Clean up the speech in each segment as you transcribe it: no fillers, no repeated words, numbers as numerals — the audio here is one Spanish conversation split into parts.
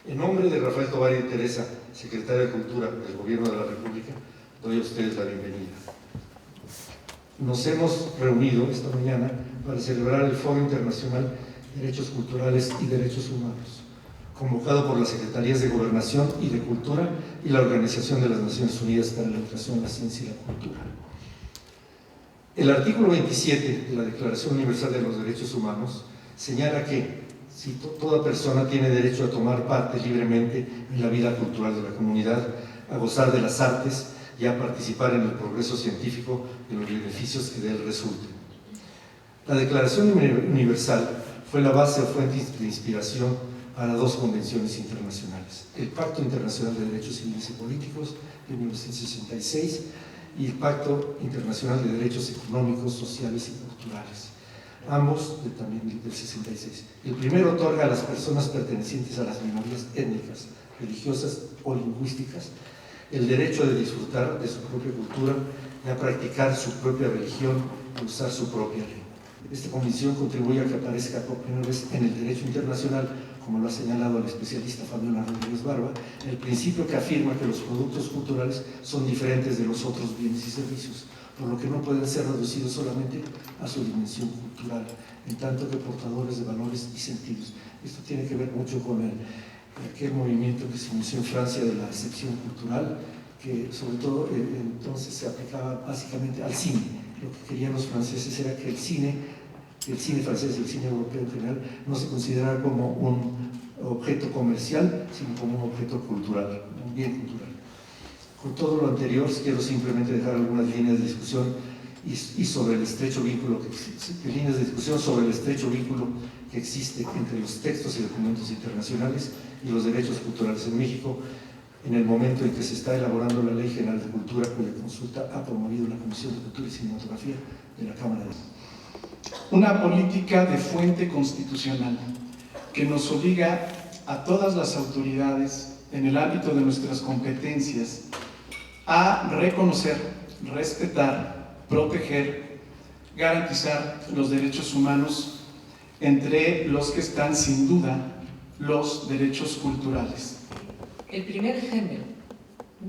En nombre de Rafael Tovar y Teresa, Secretaria de Cultura del Gobierno de la República, doy a ustedes la bienvenida. Nos hemos reunido esta mañana para celebrar el Foro Internacional de Derechos Culturales y Derechos Humanos, convocado por las Secretarías de Gobernación y de Cultura y la Organización de las Naciones Unidas para la Educación, la Ciencia y la Cultura. El artículo 27 de la Declaración Universal de los Derechos Humanos señala que si toda persona tiene derecho a tomar parte libremente en la vida cultural de la comunidad, a gozar de las artes y a participar en el progreso científico y los beneficios que de él resulten. La Declaración Universal fue la base o fuente de inspiración para dos convenciones internacionales: el Pacto Internacional de Derechos Civiles y Políticos de 1966 y el Pacto Internacional de Derechos Económicos, Sociales y Culturales, ambos también del 66. El primero otorga a las personas pertenecientes a las minorías étnicas, religiosas o lingüísticas el derecho de disfrutar de su propia cultura y a practicar su propia religión y usar su propia lengua. Esta convención contribuye a que aparezca por primera vez en el derecho internacional, como lo ha señalado el especialista Fabiola Rodríguez Barba, el principio que afirma que los productos culturales son diferentes de los otros bienes y servicios, por lo que no pueden ser reducidos solamente a su dimensión cultural, en tanto que portadores de valores y sentidos. Esto tiene que ver mucho con aquel movimiento que se inició en Francia de la recepción cultural, que sobre todo entonces se aplicaba básicamente al cine. Lo que querían los franceses era que el cine francés y el cine europeo en general no se considerara como un objeto comercial, sino como un objeto cultural, un bien cultural. Con todo lo anterior, quiero simplemente dejar algunas líneas de discusión y sobre el estrecho vínculo que existe entre los textos y documentos internacionales y los derechos culturales en México, en el momento en que se está elaborando la Ley General de Cultura, cuya consulta ha promovido la Comisión de Cultura y Cinematografía de la Cámara de Diputados. Una política de fuente constitucional que nos obliga a todas las autoridades en el ámbito de nuestras competencias a reconocer, respetar, proteger, garantizar los derechos humanos, entre los que están sin duda los derechos culturales. El primer germen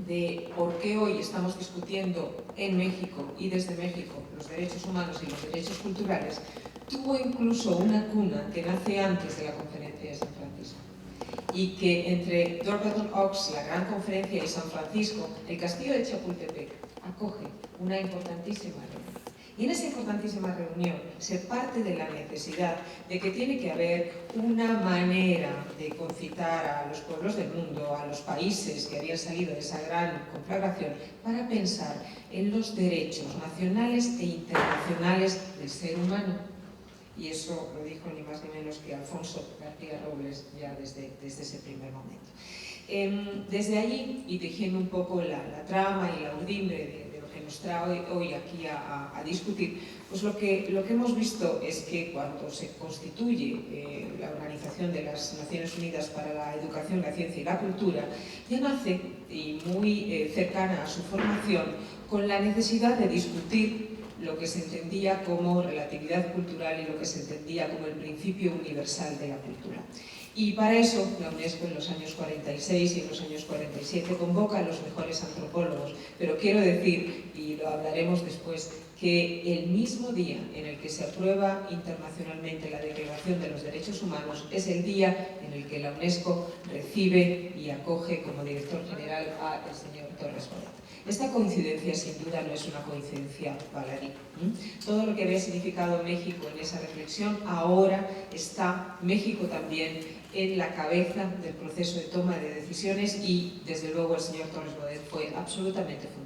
de por qué hoy estamos discutiendo en México y desde México los derechos humanos y los derechos culturales tuvo incluso una cuna que nace antes de la Conferencia de San Francisco, y que entre Durban Oaks, la Gran Conferencia, y San Francisco, el Castillo de Chapultepec acoge una importantísima reunión. Y en esa importantísima reunión se parte de la necesidad de que tiene que haber una manera de concitar a los pueblos del mundo, a los países que habían salido de esa gran conflagración, para pensar en los derechos nacionales e internacionales del ser humano. Y eso lo dijo ni más ni menos que Alfonso García Robles ya desde ese primer momento. Desde allí, y tejiendo un poco la trama y la urdimbre de lo que nos trae hoy aquí a discutir, pues lo que hemos visto es que cuando se constituye la Organización de las Naciones Unidas para la Educación, la Ciencia y la Cultura, ya nace, y muy cercana a su formación, con la necesidad de discutir lo que se entendía como relatividad cultural y lo que se entendía como el principio universal de la cultura. Y para eso la UNESCO en los años 46 y en los años 47 convoca a los mejores antropólogos, pero quiero decir, y lo hablaremos después, que el mismo día en el que se aprueba internacionalmente la Declaración de los Derechos Humanos es el día en el que la UNESCO recibe y acoge como director general al señor Torres Bodet. Esta coincidencia sin duda no es una coincidencia baladí. Todo lo que había significado México en esa reflexión, ahora está México también en la cabeza del proceso de toma de decisiones, y desde luego el señor Torres Bodet fue absolutamente fundamental